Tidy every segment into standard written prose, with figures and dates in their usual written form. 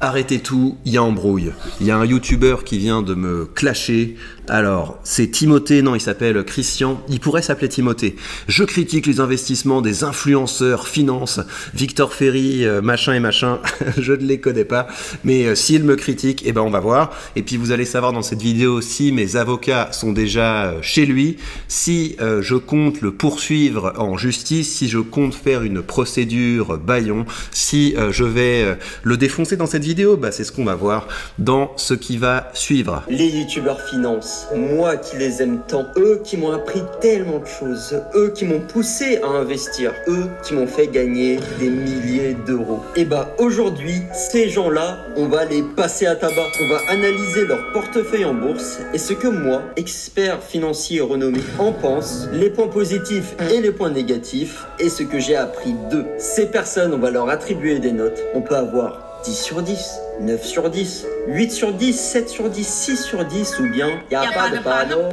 Arrêtez tout, il y a embrouille. Il y a un youtubeur qui vient de me clasher. Alors, c'est Timothée, non, il s'appelle Christian. Il pourrait s'appeler Timothée. Je critique les investissements des influenceurs, finance, Victor Ferry, machin et machin. Je ne les connais pas. Mais s'il me critique, eh ben on va voir. Et puis vous allez savoir dans cette vidéo si mes avocats sont déjà chez lui, si je compte le poursuivre en justice, si je compte faire une procédure bâillon, si je vais le défoncer dans cette vidéo, bah, c'est ce qu'on va voir dans ce qui va suivre. Les youtubeurs finance, moi qui les aime tant, eux qui m'ont appris tellement de choses, eux qui m'ont poussé à investir, eux qui m'ont fait gagner des milliers d'euros. Et bah aujourd'hui, ces gens-là, on va les passer à tabac. On va analyser leur portefeuille en bourse et ce que moi, expert financier renommé, en pense, les points positifs et les points négatifs et ce que j'ai appris d'eux. Ces personnes, on va leur attribuer des notes. On peut avoir 10 sur 10, 9 sur 10, 8 sur 10, 7 sur 10, 6 sur 10 ou bien il n'y a pas de panneau.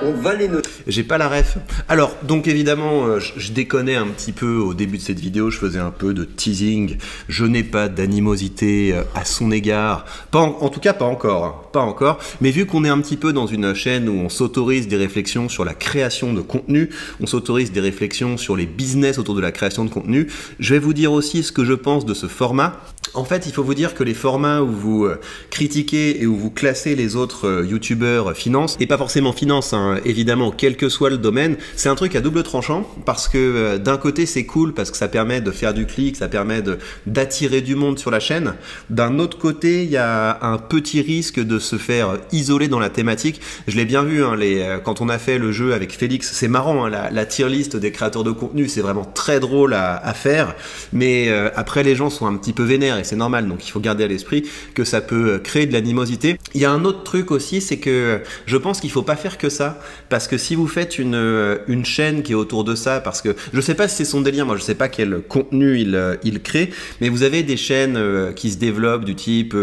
On va les noter. J'ai pas la ref. Alors, donc évidemment, je déconnais un petit peu au début de cette vidéo, je faisais un peu de teasing. Je n'ai pas d'animosité à son égard. En tout cas, pas encore. Hein. Pas encore. Mais vu qu'on est un petit peu dans une chaîne où on s'autorise des réflexions sur la création de contenu, on s'autorise des réflexions sur les business autour de la création de contenu, je vais vous dire aussi ce que je pense de ce format. En fait, il faut vous dire que les formats où vous critiquez et où vous classez les autres youtubeurs finance, et pas forcément finance, hein, évidemment, quel que soit le domaine, c'est un truc à double tranchant parce que d'un côté c'est cool parce que ça permet de faire du clic, ça permet d'attirer du monde sur la chaîne. D'un autre côté, il y a un petit risque de se faire isoler dans la thématique. Je l'ai bien vu, hein, quand on a fait le jeu avec Félix, c'est marrant, hein, la tier list des créateurs de contenu, c'est vraiment très drôle à faire, mais après les gens sont un petit peu vénères et c'est normal, donc il faut garder à l'esprit que ça peut créer de l'animosité. Il y a un autre truc aussi, c'est que je pense qu'il faut pas faire que ça, parce que si vous faites une chaîne qui est autour de ça, parce que je sais pas si c'est son délire, moi je sais pas quel contenu il crée, mais vous avez des chaînes qui se développent du type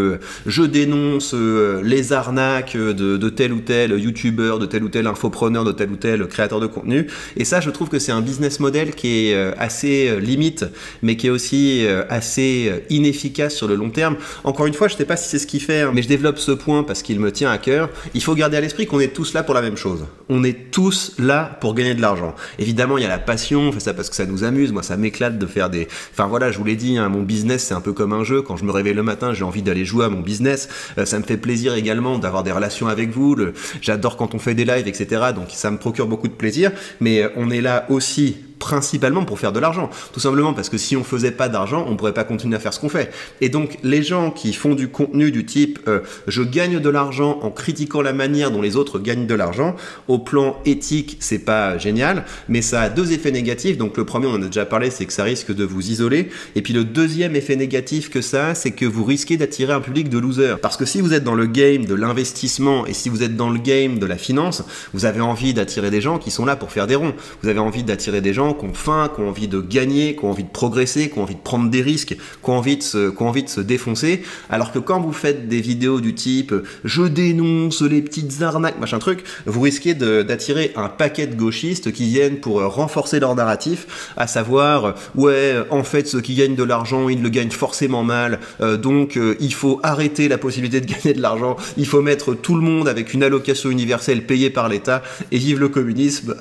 je dénonce les arnaques de tel ou tel youtubeur, de tel ou tel infopreneur, de tel ou tel créateur de contenu, et ça je trouve que c'est un business model qui est assez limite, mais qui est aussi assez inefficace sur le long terme. Encore une fois, je sais pas si c'est ce qu'il fait, hein, mais je développe ce point parce qu'il me tient à cœur. Il faut garder à l'esprit qu'on est tous là pour la même chose. On est tous là pour gagner de l'argent. Évidemment, il y a la passion, on fait ça parce que ça nous amuse. Moi, ça m'éclate de faire des... Enfin voilà, je vous l'ai dit, hein, mon business, c'est un peu comme un jeu. Quand je me réveille le matin, j'ai envie d'aller jouer à mon business. Ça me fait plaisir également d'avoir des relations avec vous. J'adore quand on fait des lives, etc. Donc ça me procure beaucoup de plaisir. Mais on est là aussi principalement pour faire de l'argent, tout simplement parce que si on faisait pas d'argent, on pourrait pas continuer à faire ce qu'on fait. Et donc les gens qui font du contenu du type je gagne de l'argent en critiquant la manière dont les autres gagnent de l'argent, au plan éthique c'est pas génial, mais ça a deux effets négatifs. Donc le premier, on en a déjà parlé, c'est que ça risque de vous isoler, et puis le deuxième effet négatif que ça a, c'est que vous risquez d'attirer un public de losers, parce que si vous êtes dans le game de l'investissement et si vous êtes dans le game de la finance, vous avez envie d'attirer des gens qui sont là pour faire des ronds, vous avez envie d'attirer des gens qui ont faim, qui ont envie de gagner, qui ont envie de progresser, qui ont envie de prendre des risques, qui ont envie de se défoncer, alors que quand vous faites des vidéos du type je dénonce les petites arnaques, machin truc, vous risquez d'attirer un paquet de gauchistes qui viennent pour renforcer leur narratif, à savoir ouais, en fait ceux qui gagnent de l'argent, ils le gagnent forcément mal, donc il faut arrêter la possibilité de gagner de l'argent, il faut mettre tout le monde avec une allocation universelle payée par l'État, et vive le communisme.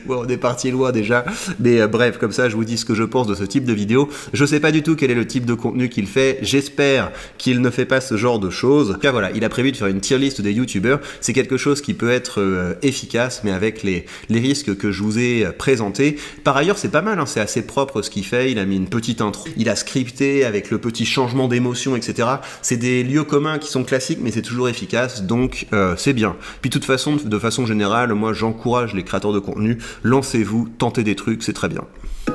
Bon, on est parti loin déjà, mais bref, comme ça je vous dis ce que je pense de ce type de vidéo. Je sais pas du tout quel est le type de contenu qu'il fait, j'espère qu'il ne fait pas ce genre de choses. En tout cas voilà, il a prévu de faire une tier list des youtubeurs, c'est quelque chose qui peut être efficace, mais avec les risques que je vous ai présentés. Par ailleurs c'est pas mal, hein, c'est assez propre ce qu'il fait, il a mis une petite intro, il a scripté avec le petit changement d'émotion, etc. C'est des lieux communs qui sont classiques, mais c'est toujours efficace, donc c'est bien. Puis de toute façon, de façon générale, moi j'encourage les créateurs de contenu, lancez-vous, tentez des trucs, c'est très bien.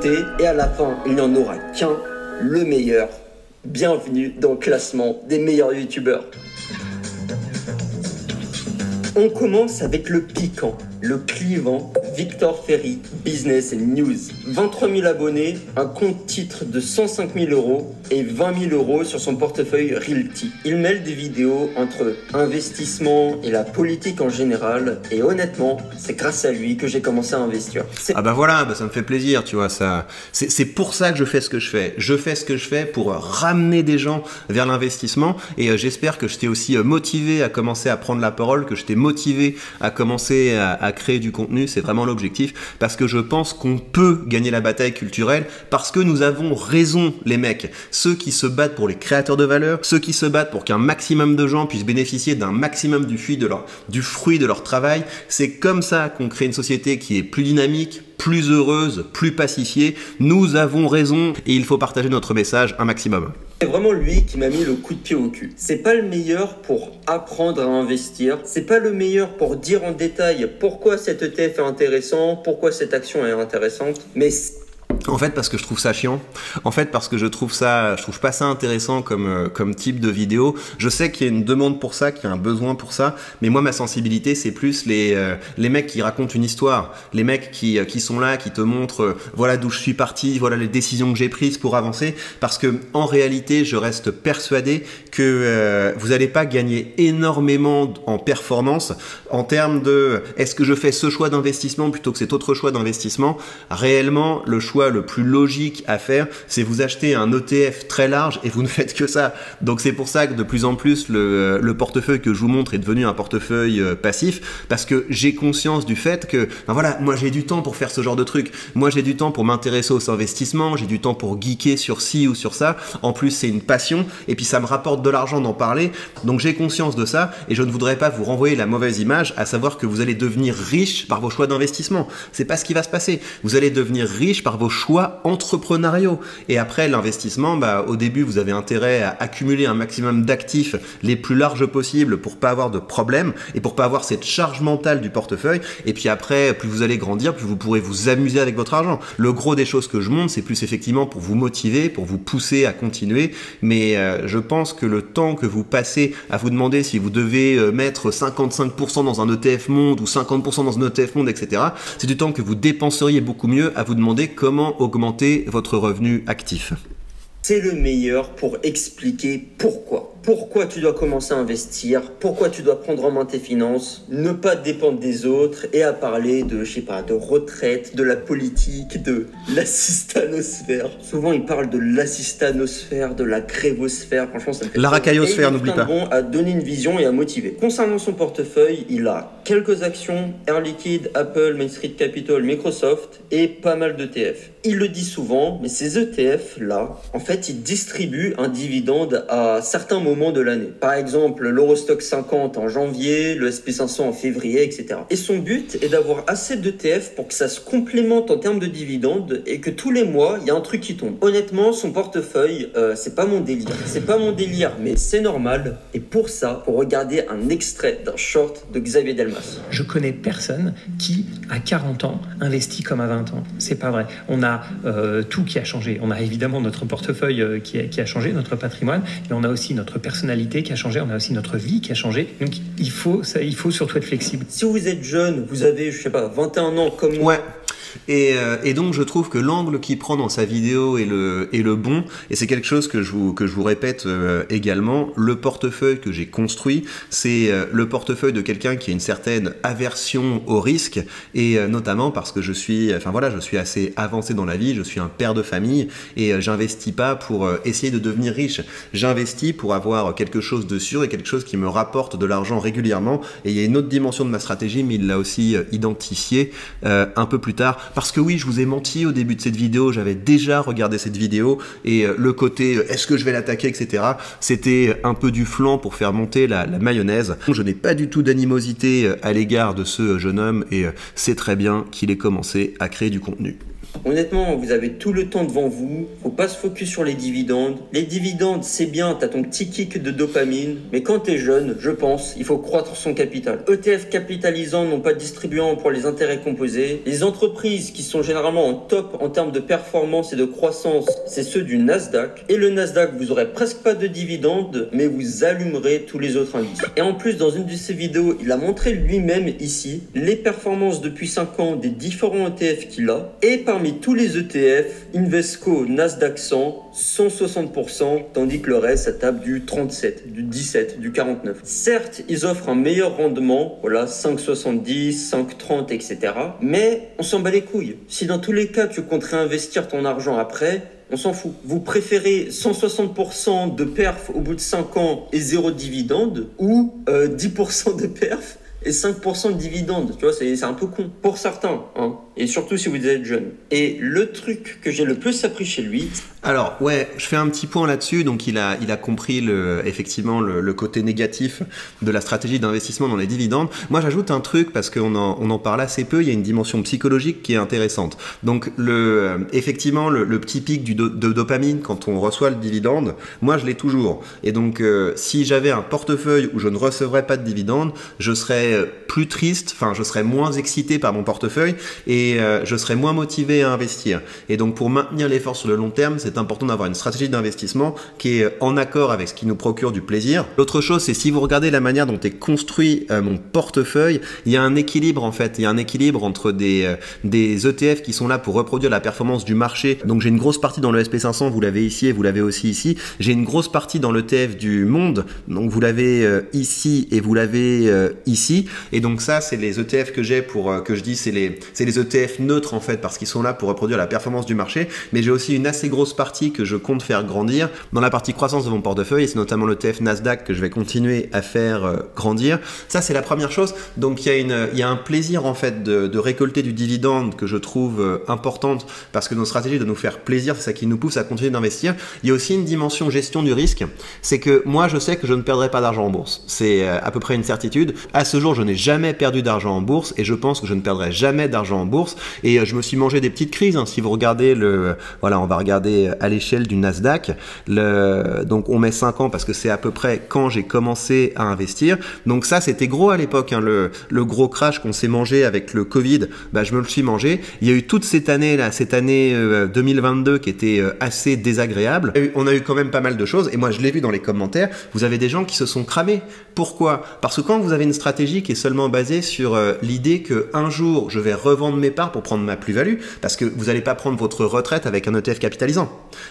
Et à la fin, il n'y en aura qu'un, le meilleur. Bienvenue dans le classement des meilleurs youtubeurs. On commence avec le piquant. le clivant Victor Ferry Business and News. 23 000 abonnés, un compte titre de 105 000 euros et 20 000 euros sur son portefeuille Realty. Il mêle des vidéos entre investissement et la politique en général, et honnêtement, c'est grâce à lui que j'ai commencé à investir. Ah bah voilà, bah ça me fait plaisir, tu vois, ça. C'est pour ça que je fais ce que je fais. Je fais ce que je fais pour ramener des gens vers l'investissement, et j'espère que je t'ai aussi motivé à commencer à prendre la parole, que je t'ai motivé à commencer à créer du contenu. C'est vraiment l'objectif, parce que je pense qu'on peut gagner la bataille culturelle, parce que nous avons raison, les mecs. Ceux qui se battent pour les créateurs de valeur, ceux qui se battent pour qu'un maximum de gens puissent bénéficier d'un maximum du fruit de leur travail, c'est comme ça qu'on crée une société qui est plus dynamique, plus heureuse, plus pacifiée. Nous avons raison et il faut partager notre message un maximum. C'est vraiment lui qui m'a mis le coup de pied au cul. C'est pas le meilleur pour apprendre à investir. C'est pas le meilleur pour dire en détail pourquoi cet ETF est intéressant, pourquoi cette action est intéressante, mais en fait, parce que je trouve ça chiant. En fait, parce que je trouve pas ça intéressant comme type de vidéo. Je sais qu'il y a une demande pour ça, qu'il y a un besoin pour ça, mais moi, ma sensibilité, c'est plus les mecs qui racontent une histoire, les mecs qui sont là, qui te montrent, voilà d'où je suis parti, voilà les décisions que j'ai prises pour avancer. Parce que en réalité, je reste persuadé que vous n'allez pas gagner énormément en performance en termes de est-ce que je fais ce choix d'investissement plutôt que cet autre choix d'investissement. Réellement, le choix le plus logique à faire, c'est vous acheter un ETF très large et vous ne faites que ça. Donc c'est pour ça que de plus en plus le portefeuille que je vous montre est devenu un portefeuille passif, parce que j'ai conscience du fait que ben voilà, moi j'ai du temps pour faire ce genre de truc. Moi j'ai du temps pour m'intéresser aux investissements, j'ai du temps pour geeker sur ci ou sur ça. En plus c'est une passion et puis ça me rapporte de l'argent d'en parler. Donc j'ai conscience de ça et je ne voudrais pas vous renvoyer la mauvaise image, à savoir que vous allez devenir riche par vos choix d'investissement. C'est pas ce qui va se passer. Vous allez devenir riche par vos choix entrepreneuriaux. Et après l'investissement, bah, au début vous avez intérêt à accumuler un maximum d'actifs les plus larges possibles pour pas avoir de problème et pour pas avoir cette charge mentale du portefeuille. Et puis après, plus vous allez grandir, plus vous pourrez vous amuser avec votre argent. Le gros des choses que je montre, c'est plus effectivement pour vous motiver, pour vous pousser à continuer. Mais je pense que le temps que vous passez à vous demander si vous devez mettre 55% dans un ETF monde ou 50% dans un ETF monde, etc., c'est du temps que vous dépenseriez beaucoup mieux à vous demander comment augmenter votre revenu actif. C'est le meilleur pour expliquer pourquoi. Pourquoi tu dois commencer à investir, pourquoi tu dois prendre en main tes finances, ne pas dépendre des autres et à parler de, je sais pas, de retraite, de la politique, de l'assistanosphère. Souvent, ils parlent de l'assistanosphère, de la grévosphère. Franchement, ça me fait... La racaillosphère, n'oublie pas. Bon à donner une vision et à motiver. Concernant son portefeuille, il a quelques actions, Air Liquide, Apple, Main Street Capital, Microsoft et pas mal d'ETF. Il le dit souvent, mais ces ETF-là, en fait, ils distribuent un dividende à certains moments de l'année. Par exemple, l'Eurostock 50 en janvier, le SP500 en février, etc. Et son but est d'avoir assez d'ETF pour que ça se complémente en termes de dividendes et que tous les mois, il y a un truc qui tombe. Honnêtement, son portefeuille, c'est pas mon délire. C'est pas mon délire, mais c'est normal. Et pour ça, faut regarder un extrait d'un short de Xavier Delmas. Je connais personne qui, à 40 ans, investit comme à 20 ans. C'est pas vrai. On a tout qui a changé. On a évidemment notre portefeuille qui a changé, notre patrimoine, mais on a aussi notre personnalité qui a changé, on a aussi notre vie qui a changé. Donc il faut surtout être flexible. Si vous êtes jeune, vous avez, je sais pas, 21 ans comme moi. Ouais. Et donc je trouve que l'angle qu'il prend dans sa vidéo est le bon, et c'est quelque chose que je vous répète également. Le portefeuille que j'ai construit, c'est le portefeuille de quelqu'un qui a une certaine aversion au risque, et notamment parce que je suis assez avancé dans la vie, je suis un père de famille, et j'investis pas pour essayer de devenir riche. J'investis pour avoir quelque chose de sûr et quelque chose qui me rapporte de l'argent régulièrement. Et il y a une autre dimension de ma stratégie, mais il l'a aussi identifié un peu plus tard. Parce que oui, je vous ai menti au début de cette vidéo, j'avais déjà regardé cette vidéo et le côté est-ce que je vais l'attaquer, etc. C'était un peu du flan pour faire monter la mayonnaise. Je n'ai pas du tout d'animosité à l'égard de ce jeune homme et c'est très bien qu'il ait commencé à créer du contenu. Honnêtement, vous avez tout le temps devant vous, faut pas se focus sur les dividendes. Les dividendes, c'est bien, t'as ton petit kick de dopamine, mais quand t'es jeune, je pense, il faut croître son capital. ETF capitalisants n'ont pas de distribuant pour les intérêts composés. Les entreprises qui sont généralement en top en termes de performance et de croissance, c'est ceux du Nasdaq. Et le Nasdaq, vous aurez presque pas de dividendes, mais vous allumerez tous les autres indices. Et en plus, dans une de ses vidéos, il a montré lui-même ici les performances depuis 5 ans des différents ETF qu'il a. Et parmi tous les ETF, Invesco Nasdaq 100, 160%, tandis que le reste, ça tape du 37, du 17, du 49. Certes, ils offrent un meilleur rendement, voilà, 5,70, 5,30, etc. Mais on s'en bat les couilles. Si dans tous les cas, tu comptes réinvestir ton argent après, on s'en fout. Vous préférez 160% de perf au bout de 5 ans et 0 dividende ou 10% de perf et 5% de dividende. Tu vois, c'est un peu con. Pour certains, hein. Et surtout si vous êtes jeune. Et le truc que j'ai le plus appris chez lui... Alors, ouais, je fais un petit point là-dessus. Donc, il a compris effectivement le côté négatif de la stratégie d'investissement dans les dividendes. Moi, j'ajoute un truc parce qu'on en parle assez peu. Il y a une dimension psychologique qui est intéressante. Donc, effectivement, le petit pic de dopamine quand on reçoit le dividende, moi, je l'ai toujours. Et donc, si j'avais un portefeuille où je ne recevrais pas de dividende, je serais plus triste, enfin, je serais moins excité par mon portefeuille et je serais moins motivé à investir. Et donc, pour maintenir l'effort sur le long terme, c'est important d'avoir une stratégie d'investissement qui est en accord avec ce qui nous procure du plaisir. L'autre chose, c'est si vous regardez la manière dont est construit mon portefeuille, il y a un équilibre en fait. Il y a un équilibre entre des ETF qui sont là pour reproduire la performance du marché. Donc j'ai une grosse partie dans le SP500, vous l'avez ici et vous l'avez aussi ici. J'ai une grosse partie dans l'ETF du monde, donc vous l'avez ici et vous l'avez ici. Et donc ça, c'est les ETF que j'ai pour que je dis c'est les ETF neutres en fait parce qu'ils sont là pour reproduire la performance du marché. Mais j'ai aussi une assez grosse partie que je compte faire grandir dans la partie croissance de mon portefeuille, et c'est notamment l'ETF Nasdaq que je vais continuer à faire grandir. Ça, c'est la première chose. Donc il y a un plaisir en fait de récolter du dividende que je trouve importante parce que nos stratégies doivent nous faire plaisir, c'est ça qui nous pousse à continuer d'investir. Il y a aussi une dimension gestion du risque, c'est que moi je sais que je ne perdrai pas d'argent en bourse. C'est à peu près une certitude. À ce jour, je n'ai jamais perdu d'argent en bourse et je pense que je ne perdrai jamais d'argent en bourse. Et je me suis mangé des petites crises. Hein. Si vous regardez voilà, on va regarder à l'échelle du Nasdaq. Donc on met 5 ans parce que c'est à peu près quand j'ai commencé à investir. Donc ça, c'était gros à l'époque. Hein. Le gros crash qu'on s'est mangé avec le Covid, bah, je me le suis mangé. Il y a eu toute cette année 2022 qui était assez désagréable. On a eu quand même pas mal de choses et moi je l'ai vu dans les commentaires. Vous avez des gens qui se sont cramés. Pourquoi? Parce que quand vous avez une stratégie qui est seulement basée sur l'idée qu'un jour je vais revendre mes parts pour prendre ma plus-value, parce que vous n'allez pas prendre votre retraite avec un ETF capitalisant.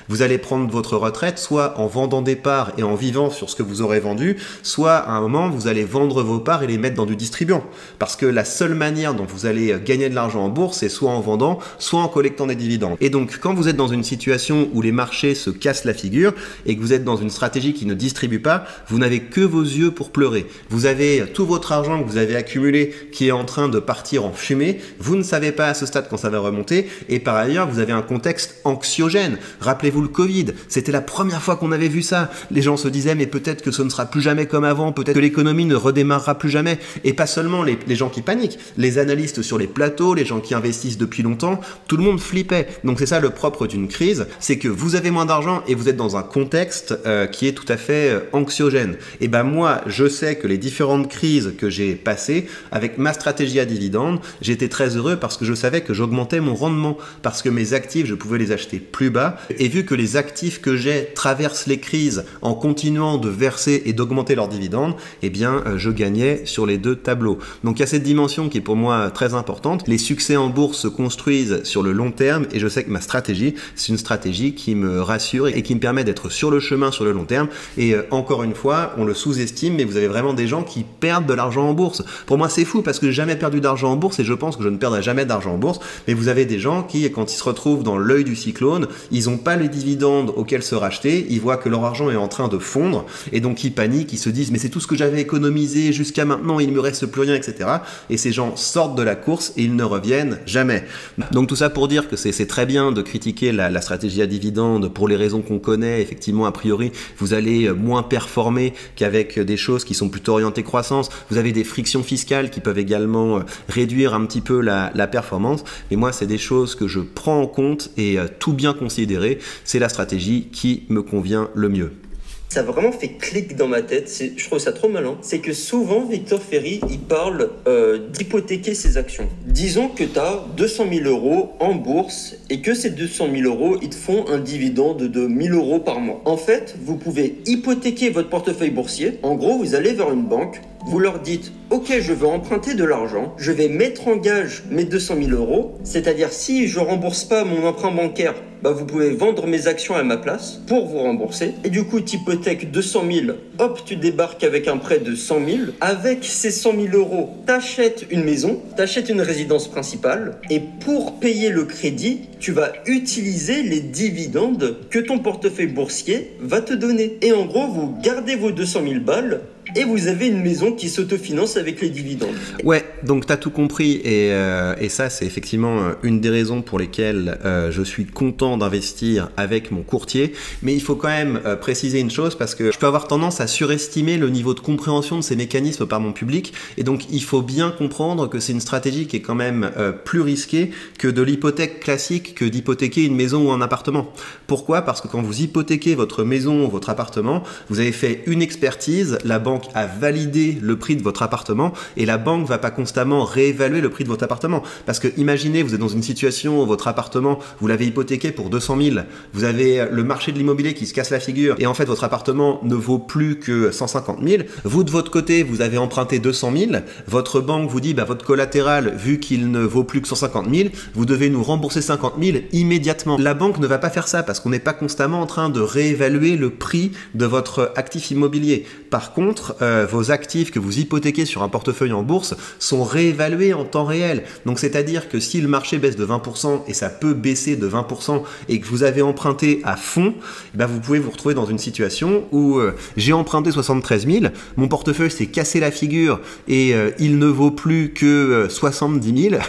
Vous allez prendre votre retraite soit en vendant des parts et en vivant sur ce que vous aurez vendu, soit à un moment vous allez vendre vos parts et les mettre dans du distribuant. Parce que la seule manière dont vous allez gagner de l'argent en bourse, c'est soit en vendant, soit en collectant des dividendes. Et donc quand vous êtes dans une situation où les marchés se cassent la figure et que vous êtes dans une stratégie qui ne distribue pas, vous n'avez que vos yeux pour pleurer. Vous avez tout votre argent que vous avez accumulé qui est en train de partir en fumée. Vous ne savez pas à ce stade quand ça va remonter. Et par ailleurs, vous avez un contexte anxiogène. Rappelez-vous le Covid. C'était la première fois qu'on avait vu ça. Les gens se disaient, mais peut-être que ce ne sera plus jamais comme avant. Peut-être que l'économie ne redémarrera plus jamais. Et pas seulement les gens qui paniquent. Les analystes sur les plateaux, les gens qui investissent depuis longtemps, tout le monde flippait. Donc c'est ça le propre d'une crise. C'est que vous avez moins d'argent et vous êtes dans un contexte qui est tout à fait anxiogène. Et ben moi, je sais que les différentes crises que j'ai passées, avec ma stratégie à dividendes, j'étais très heureux parce que je savais que j'augmentais mon rendement, parce que mes actifs, je pouvais les acheter plus bas. Et vu que les actifs que j'ai traversent les crises en continuant de verser et d'augmenter leurs dividendes, eh bien, je gagnais sur les deux tableaux. Donc il y a cette dimension qui est pour moi très importante. Les succès en bourse se construisent sur le long terme et je sais que ma stratégie, c'est une stratégie qui me rassure et qui me permet d'être sur le chemin sur le long terme. Et encore une fois, on le sous-estime, mais vous avez vraiment des gens qui perdent de l'argent en bourse. Pour moi, c'est fou parce que j'ai jamais perdu d'argent en bourse et je pense que je ne perdrai jamais d'argent en bourse. Mais vous avez des gens qui, quand ils se retrouvent dans l'œil du cyclone, ils ont n'ont pas les dividendes auxquels se racheter, ils voient que leur argent est en train de fondre, et donc ils paniquent, ils se disent mais c'est tout ce que j'avais économisé jusqu'à maintenant, il ne me reste plus rien, etc. Et ces gens sortent de la course et ils ne reviennent jamais. Donc tout ça pour dire que c'est très bien de critiquer la stratégie à dividendes pour les raisons qu'on connaît. Effectivement, a priori, vous allez moins performer qu'avec des choses qui sont plutôt orientées croissance. Vous avez des frictions fiscales qui peuvent également réduire un petit peu la performance. Mais moi, c'est des choses que je prends en compte et tout bien considéré, c'est la stratégie qui me convient le mieux. Ça a vraiment fait clic dans ma tête, je trouve ça trop malin. C'est que souvent, Victor Ferry, il parle d'hypothéquer ses actions. Disons que tu as 200 000 euros en bourse et que ces 200 000 euros, ils te font un dividende de 1 000 euros par mois. En fait, vous pouvez hypothéquer votre portefeuille boursier. En gros, vous allez vers une banque, vous leur dites « Ok, je veux emprunter de l'argent, je vais mettre en gage mes 200 000 euros, c'est-à-dire si je rembourse pas mon emprunt bancaire, bah vous pouvez vendre mes actions à ma place pour vous rembourser. Et du coup, tu hypothèques 200 000, hop, tu débarques avec un prêt de 100 000. Avec ces 100 000 euros, t'achètes une maison, t'achètes une résidence principale. Et pour payer le crédit, tu vas utiliser les dividendes que ton portefeuille boursier va te donner. Et en gros, vous gardez vos 200 000 balles et vous avez une maison qui s'autofinance avec les dividendes. Ouais, donc tu as tout compris et ça c'est effectivement une des raisons pour lesquelles je suis content d'investir avec mon courtier, mais il faut quand même préciser une chose parce que je peux avoir tendance à surestimer le niveau de compréhension de ces mécanismes par mon public et donc il faut bien comprendre que c'est une stratégie qui est quand même plus risquée que de l'hypothèque classique, que d'hypothéquer une maison ou un appartement. Pourquoi? Parce que quand vous hypothéquez votre maison ou votre appartement, vous avez fait une expertise, la banque a validé le prix de votre appartement et la banque va pas constamment réévaluer le prix de votre appartement. Parce que imaginez, vous êtes dans une situation où votre appartement, vous l'avez hypothéqué pour 200 000, vous avez le marché de l'immobilier qui se casse la figure et en fait votre appartement ne vaut plus que 150 000. Vous de votre côté, vous avez emprunté 200 000, votre banque vous dit bah, votre collatéral, vu qu'il ne vaut plus que 150 000, vous devez nous rembourser 50 000 immédiatement. La banque ne va pas faire ça parce qu'on n'est pas constamment en train de réévaluer le prix de votre actif immobilier. Par contre, vos actifs que vous hypothéquez sur un portefeuille en bourse sont réévalués en temps réel. Donc c'est-à-dire que si le marché baisse de 20% et ça peut baisser de 20% et que vous avez emprunté à fond, eh ben vous pouvez vous retrouver dans une situation où j'ai emprunté 73 000, mon portefeuille s'est cassé la figure et il ne vaut plus que 70 000,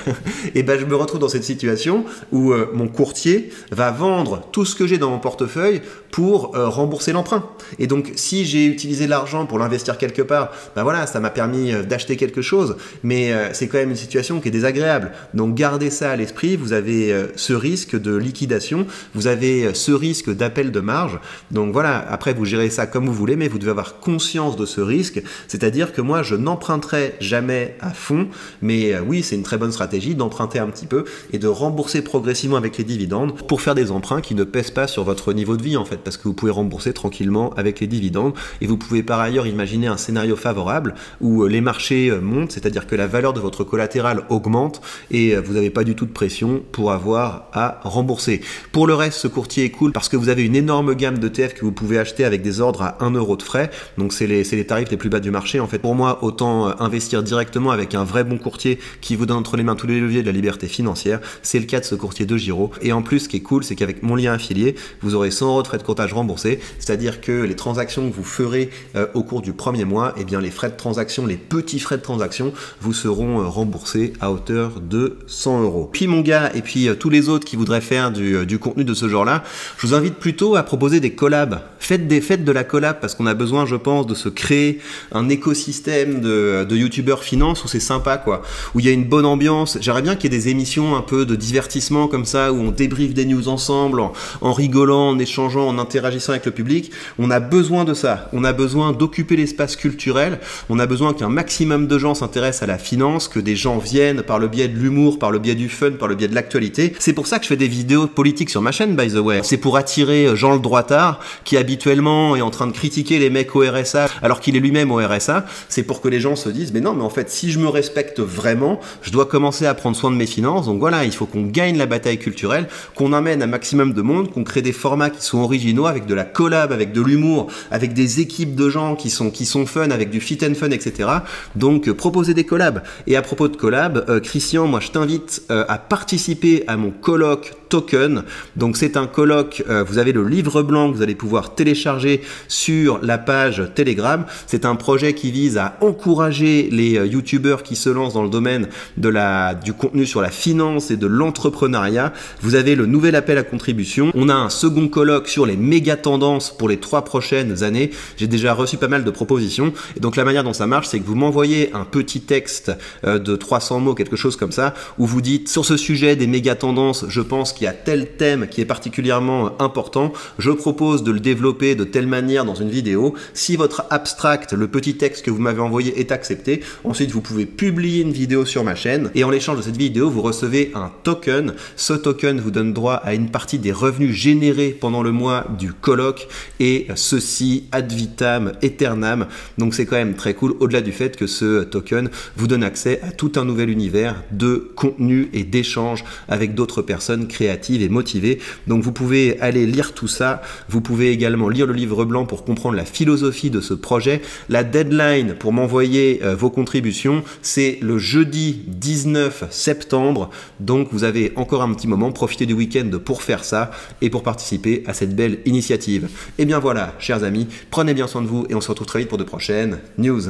et ben je me retrouve dans cette situation où mon courtier va vendre tout ce que j'ai dans mon portefeuille pour rembourser l'emprunt. Et donc si j'ai utilisé l'argent pour l'investir quelque part, ben voilà, ça m'a permis d'acheter quelque chose, mais c'est quand même une situation qui est désagréable. Donc gardez ça à l'esprit, vous avez ce risque de liquidation, vous avez ce risque d'appel de marge. Donc voilà, après vous gérez ça comme vous voulez, mais vous devez avoir conscience de ce risque, c'est-à-dire que moi je n'emprunterai jamais à fond, mais oui, c'est une très bonne stratégie d'emprunter un petit peu et de rembourser progressivement avec les dividendes pour faire des emprunts qui ne pèsent pas sur votre niveau de vie en fait, parce que vous pouvez rembourser tranquillement avec les dividendes et vous pouvez par ailleurs imaginer un scénario favorable où les marchés montent, c'est-à-dire que la valeur de votre collatéral augmente et vous n'avez pas du tout de pression pour avoir à rembourser. Pour le reste, ce courtier est cool parce que vous avez une énorme gamme d'ETF que vous pouvez acheter avec des ordres à 1 € de frais, donc c'est les tarifs les plus bas du marché. En fait, pour moi, autant investir directement avec un vrai bon courtier qui vous donne entre les mains tous les leviers de la liberté financière. C'est le cas de ce courtier DeGiro. Et en plus, ce qui est cool, c'est qu'avec mon lien affilié, vous aurez 100 € de frais de courtage remboursés, c'est-à-dire que les transactions que vous ferez au cours du premier mois, eh bien les frais de transaction, les petits frais de transaction vous seront remboursés à hauteur de 100 €. Puis mon gars, et puis tous les autres qui voudraient faire du contenu de ce genre-là, je vous invite plutôt à proposer des collabs. Faites de la collab parce qu'on a besoin, je pense, de se créer un écosystème de youtubeurs finance où c'est sympa, quoi, où il y a une bonne ambiance. J'aimerais bien qu'il y ait des émissions un peu de divertissement comme ça, où on débriefe des news ensemble, en rigolant, en échangeant, en interagissant avec le public. On a besoin de ça. On a besoin d'occuper l'espace culturel. On a besoin qu'un maximum de gens s'intéressent à la finance, que des gens viennent par le biais de l'humour, par le biais du fun, par le biais de l'actualité. C'est pour ça que je fais des vidéos politiques sur ma chaîne, by the way. C'est pour attirer Jean le droitard, qui habituellement est en train de critiquer les mecs au RSA, alors qu'il est lui-même au RSA. C'est pour que les gens se disent, mais non, mais en fait, si je me respecte vraiment, je dois commencer à prendre soin de mes finances. Donc voilà, il faut qu'on gagne la bataille culturelle, qu'on emmène un maximum de monde, qu'on crée des formats qui sont originaux, avec de la collab, avec de l'humour, avec des équipes de gens qui sont sont fun avec du fit and fun, etc. Donc proposez des collabs. Et à propos de collabs, Christian, moi je t'invite à participer à mon colloque Token. Donc c'est un colloque, vous avez le livre blanc que vous allez pouvoir télécharger sur la page Telegram. C'est un projet qui vise à encourager les youtubeurs qui se lancent dans le domaine du contenu sur la finance et de l'entrepreneuriat. Vous avez le nouvel appel à contribution. On a un second colloque sur les méga tendances pour les 3 prochaines années. J'ai déjà reçu pas mal de propositions. Et donc la manière dont ça marche, c'est que vous m'envoyez un petit texte de 300 mots, quelque chose comme ça, où vous dites sur ce sujet des méga tendances, je pense qu'il y a tel thème qui est particulièrement important, je propose de le développer de telle manière dans une vidéo. Si votre abstract, le petit texte que vous m'avez envoyé est accepté, ensuite vous pouvez publier une vidéo sur ma chaîne et en échange de cette vidéo, vous recevez un token. Ce token vous donne droit à une partie des revenus générés pendant le mois du colloque et ceci ad vitam aeternam. Donc c'est quand même très cool, au-delà du fait que ce token vous donne accès à tout un nouvel univers de contenu et d'échanges avec d'autres personnes créatives et motivées. Donc vous pouvez aller lire tout ça. Vous pouvez également lire le livre blanc pour comprendre la philosophie de ce projet. La deadline pour m'envoyer vos contributions, c'est le jeudi 19 septembre. Donc vous avez encore un petit moment. Profitez du week-end pour faire ça et pour participer à cette belle initiative. Et bien voilà, chers amis, prenez bien soin de vous et on se retrouve très vite pour de prochaines news.